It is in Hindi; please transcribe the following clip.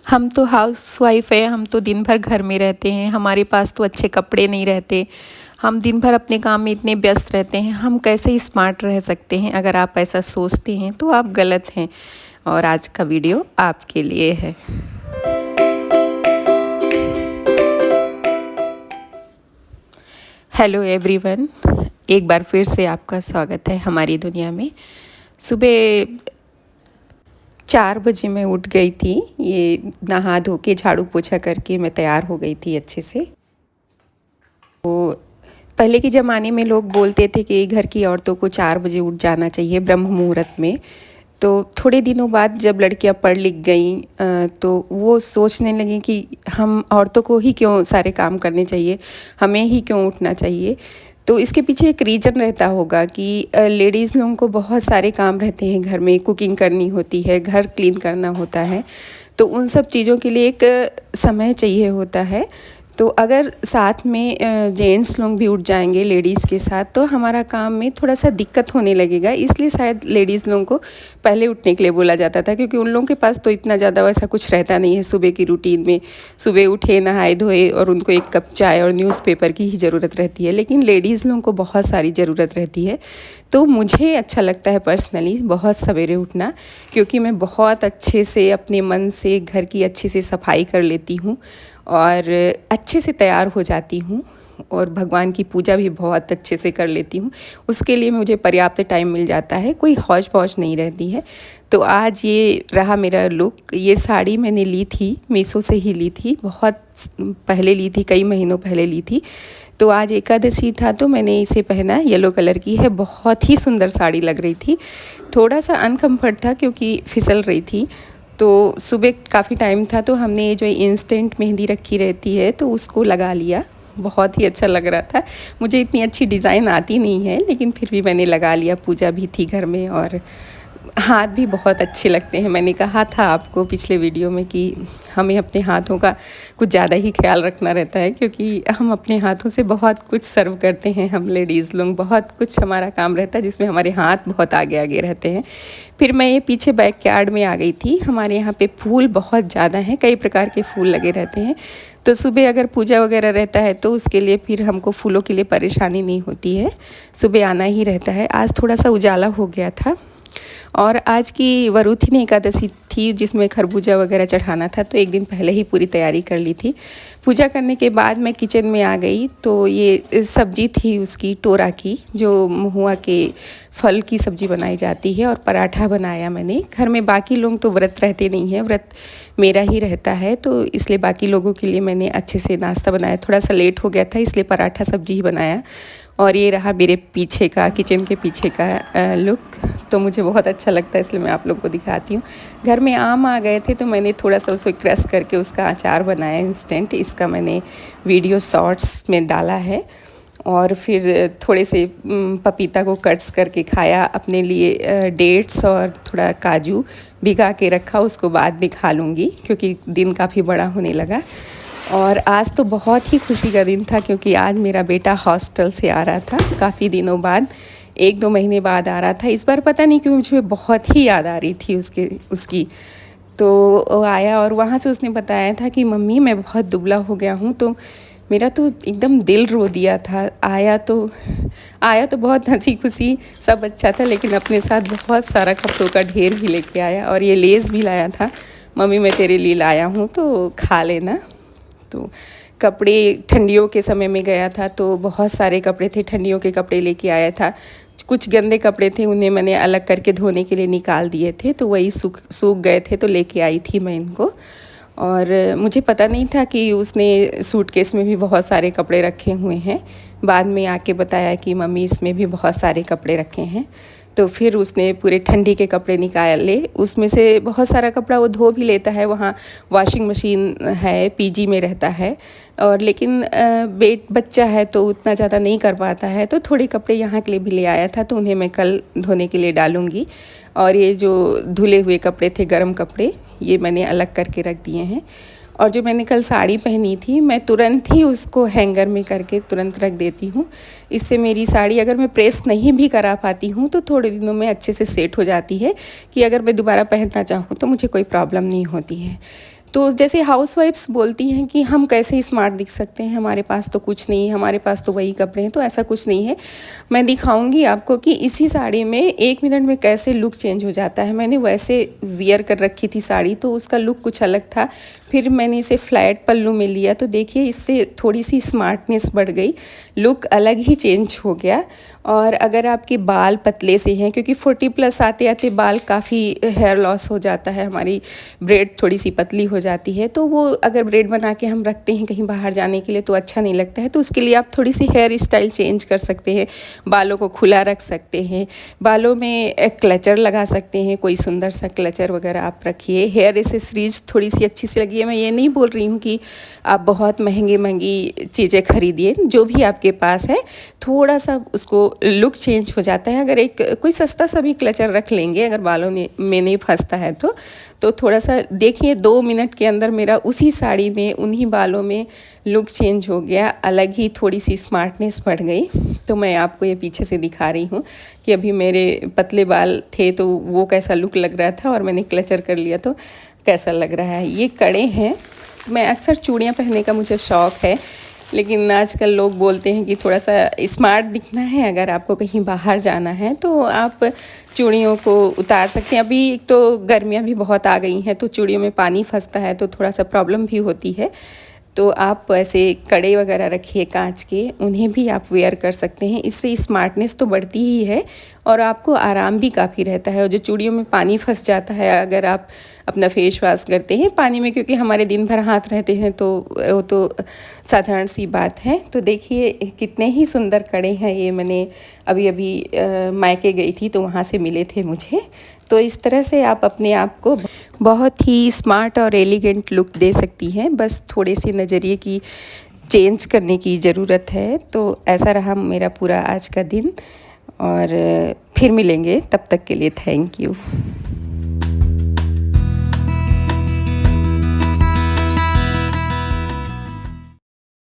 हम तो हाउसवाइफ है, हम तो दिन भर घर में रहते हैं, हमारे पास तो अच्छे कपड़े नहीं रहते। हम दिन भर अपने काम में इतने व्यस्त रहते हैं, हम कैसे स्मार्ट रह सकते हैं। अगर आप ऐसा सोचते हैं तो आप गलत हैं। और आज का वीडियो आपके लिए है। हेलो एवरीवन, एक बार फिर से आपका स्वागत है हमारी दुनिया में। सुबह 4 बजे मैं उठ गई थी। ये नहा धो के झाड़ू पोछा करके मैं तैयार हो गई थी अच्छे से। तो पहले के ज़माने में लोग बोलते थे कि घर की औरतों को 4 बजे उठ जाना चाहिए ब्रह्म मुहूर्त में। तो थोड़े दिनों बाद जब लड़कियां पढ़ लिख गईं तो वो सोचने लगी कि हम औरतों को ही क्यों सारे काम करने चाहिए, हमें ही क्यों उठना चाहिए। तो इसके पीछे एक रीज़न रहता होगा कि लेडीज़ लोगों को बहुत सारे काम रहते हैं घर में, कुकिंग करनी होती है, घर क्लीन करना होता है, तो उन सब चीज़ों के लिए एक समय चाहिए होता है। तो अगर साथ में जेंट्स लोग भी उठ जाएंगे लेडीज़ के साथ तो हमारा काम में थोड़ा सा दिक्कत होने लगेगा। इसलिए शायद लेडीज़ लोगों को पहले उठने के लिए बोला जाता था, क्योंकि उन लोगों के पास तो इतना ज़्यादा वैसा कुछ रहता नहीं है सुबह की रूटीन में। सुबह उठे, नहाए धोए और उनको एक कप चाय और न्यूज़पेपर की ही ज़रूरत रहती है, लेकिन लेडीज़ लोगों को बहुत सारी ज़रूरत रहती है। तो मुझे अच्छा लगता है पर्सनली बहुत सवेरे उठना, क्योंकि मैं बहुत अच्छे से अपने मन से घर की अच्छे से सफाई कर लेती हूँ और अच्छे से तैयार हो जाती हूँ और भगवान की पूजा भी बहुत अच्छे से कर लेती हूँ। उसके लिए मुझे पर्याप्त टाइम मिल जाता है, कोई हौच पौच नहीं रहती है। तो आज ये रहा मेरा लुक। ये साड़ी मैंने ली थी, मीशो से ही ली थी, बहुत पहले ली थी, कई महीनों पहले ली थी। तो आज एकादशी था तो मैंने इसे पहना। येलो कलर की है, बहुत ही सुंदर साड़ी लग रही थी। थोड़ा सा अनकम्फर्ट था क्योंकि फिसल रही थी। तो सुबह काफ़ी टाइम था तो हमने जो इंस्टेंट मेहंदी रखी रहती है तो उसको लगा लिया। बहुत ही अच्छा लग रहा था। मुझे इतनी अच्छी डिज़ाइन आती नहीं है, लेकिन फिर भी मैंने लगा लिया। पूजा भी थी घर में और हाथ भी बहुत अच्छे लगते हैं। मैंने कहा था आपको पिछले वीडियो में कि हमें अपने हाथों का कुछ ज़्यादा ही ख्याल रखना रहता है, क्योंकि हम अपने हाथों से बहुत कुछ सर्व करते हैं। हम लेडीज़ लोग बहुत कुछ हमारा काम रहता है जिसमें हमारे हाथ बहुत आगे आगे रहते हैं। फिर मैं ये पीछे बैकयार्ड में आ गई थी। हमारे यहाँ पे फूल बहुत ज़्यादा हैं, कई प्रकार के फूल लगे रहते हैं। तो सुबह अगर पूजा वगैरह रहता है तो उसके लिए फिर हमको फूलों के लिए परेशानी नहीं होती है, सुबह आना ही रहता है। आज थोड़ा सा उजाला हो गया था और आज की वरुथिनी एकादशी थी जिसमें खरबूजा वगैरह चढ़ाना था, तो एक दिन पहले ही पूरी तैयारी कर ली थी। पूजा करने के बाद मैं किचन में आ गई तो ये सब्जी थी उसकी, टोरा की, जो महुआ के फल की सब्ज़ी बनाई जाती है, और पराठा बनाया मैंने। घर में बाकी लोग तो व्रत रहते नहीं हैं, व्रत मेरा ही रहता है, तो इसलिए बाकी लोगों के लिए मैंने अच्छे से नाश्ता बनाया। थोड़ा सा लेट हो गया था इसलिए पराठा सब्जी ही बनाया। और ये रहा मेरे पीछे का, किचन के पीछे का लुक। तो मुझे बहुत अच्छा लगता है इसलिए मैं आप लोगों को दिखाती हूँ। घर में आम आ गए थे तो मैंने थोड़ा सा उसको क्रश करके उसका अचार बनाया इंस्टेंट। इसका मैंने वीडियो शॉर्ट्स में डाला है। और फिर थोड़े से पपीता को कट्स करके खाया अपने लिए। डेट्स और थोड़ा काजू भिगा के रखा, उसको बाद में खा लूँगी क्योंकि दिन काफ़ी बड़ा होने लगा। और आज तो बहुत ही खुशी का दिन था क्योंकि आज मेरा बेटा हॉस्टल से आ रहा था, काफ़ी दिनों बाद, 1-2 महीने बाद आ रहा था। इस बार पता नहीं क्यों मुझे बहुत ही याद आ रही थी उसकी। तो वो आया और वहाँ से उसने बताया था कि मम्मी मैं बहुत दुबला हो गया हूँ। तो मेरा तो एकदम दिल रो दिया था। आया तो बहुत हंसी खुशी सब अच्छा था, लेकिन अपने साथ बहुत सारा कपड़ों का ढेर भी लेके आया और ये लेस भी लाया था। मम्मी मैं तेरे लिए लाया हूँ तो खा लेना। तो कपड़े ठंडियों के समय में गया था तो बहुत सारे कपड़े थे, ठंडियों के कपड़े लेके आया था। कुछ गंदे कपड़े थे, उन्हें मैंने अलग करके धोने के लिए निकाल दिए थे, तो वही सूख गए थे तो लेके आई थी मैं इनको। और मुझे पता नहीं था कि उसने सूटकेस में भी बहुत सारे कपड़े रखे हुए हैं। बाद में आके बताया कि मम्मी इसमें भी बहुत सारे कपड़े रखे हैं। तो फिर उसने पूरे ठंडी के कपड़े निकाले। उसमें से बहुत सारा कपड़ा वो धो भी लेता है, वहाँ वॉशिंग मशीन है, पीजी में रहता है। और लेकिन बच्चा है तो उतना ज़्यादा नहीं कर पाता है, तो थोड़े कपड़े यहाँ के लिए भी ले आया था, तो उन्हें मैं कल धोने के लिए डालूँगी। और ये जो धुले हुए कपड़े थे, गर्म कपड़े, ये मैंने अलग करके रख दिए हैं। और जो मैंने कल साड़ी पहनी थी मैं तुरंत ही उसको हैंगर में करके तुरंत रख देती हूँ। इससे मेरी साड़ी अगर मैं प्रेस नहीं भी करा पाती हूँ तो थोड़े दिनों में अच्छे से सेट हो जाती है, कि अगर मैं दोबारा पहनना चाहूँ तो मुझे कोई प्रॉब्लम नहीं होती है। तो जैसे हाउसवाइफ्स बोलती हैं कि हम कैसे स्मार्ट दिख सकते हैं, हमारे पास तो कुछ नहीं है, हमारे पास तो वही कपड़े हैं, तो ऐसा कुछ नहीं है। मैं दिखाऊंगी आपको कि इसी साड़ी में 1 मिनट में कैसे लुक चेंज हो जाता है। मैंने वैसे वियर कर रखी थी साड़ी, तो उसका लुक कुछ अलग था। फिर मैंने इसे फ्लैट पल्लू में लिया, तो देखिए इससे थोड़ी सी स्मार्टनेस बढ़ गई, लुक अलग ही चेंज हो गया। और अगर आपके बाल पतले से हैं, क्योंकि 40+ आते आते बाल काफ़ी हेयर लॉस हो जाता है, हमारी ब्रेड थोड़ी सी पतली हो जाती है, तो वो अगर ब्रेड बना के हम रखते हैं कहीं बाहर जाने के लिए तो अच्छा नहीं लगता है। तो उसके लिए आप थोड़ी सी हेयर स्टाइल चेंज कर सकते हैं, बालों को खुला रख सकते हैं, बालों में एक क्लचर लगा सकते हैं, कोई सुंदर सा क्लचर वगैरह आप रखिए। हेयर एसेसरीज थोड़ी सी अच्छी सी लगी है। मैं ये नहीं बोल रही हूँ कि आप बहुत महंगी चीज़ें खरीदिए, जो भी आपके पास है थोड़ा सा उसको लुक चेंज हो जाता है। अगर एक कोई सस्ता सा भी क्लचर रख लेंगे, अगर बालों में नहीं फंसता है तो थोड़ा सा देखिए 2 मिनट के अंदर मेरा उसी साड़ी में उन्हीं बालों में लुक चेंज हो गया, अलग ही थोड़ी सी स्मार्टनेस बढ़ गई। तो मैं आपको ये पीछे से दिखा रही हूँ कि अभी मेरे पतले बाल थे तो वो कैसा लुक लग रहा था, और मैंने क्लचर कर लिया तो कैसा लग रहा है। ये कड़े हैं। मैं अक्सर चूड़ियाँ पहनने का मुझे शौक़ है, लेकिन आजकल लोग बोलते हैं कि थोड़ा सा स्मार्ट दिखना है, अगर आपको कहीं बाहर जाना है तो आप चूड़ियों को उतार सकते हैं। अभी तो गर्मियाँ भी बहुत आ गई हैं, तो चूड़ियों में पानी फंसता है तो थोड़ा सा प्रॉब्लम भी होती है। तो आप ऐसे कड़े वगैरह रखिए कांच के, उन्हें भी आप वेयर कर सकते हैं। इससे स्मार्टनेस तो बढ़ती ही है और आपको आराम भी काफ़ी रहता है। और जो चूड़ियों में पानी फंस जाता है, अगर आप अपना फेस वॉश करते हैं पानी में, क्योंकि हमारे दिन भर हाथ रहते हैं तो वो तो साधारण सी बात है। तो देखिए कितने ही सुंदर कड़े हैं ये। मैंने अभी अभी मायके गई थी तो वहाँ से मिले थे मुझे। तो इस तरह से आप अपने आप को बहुत ही स्मार्ट और एलिगेंट लुक दे सकती हैं, बस थोड़े से नज़रिए की चेंज करने की ज़रूरत है। तो ऐसा रहा मेरा पूरा आज का दिन, और फिर मिलेंगे, तब तक के लिए थैंक यू।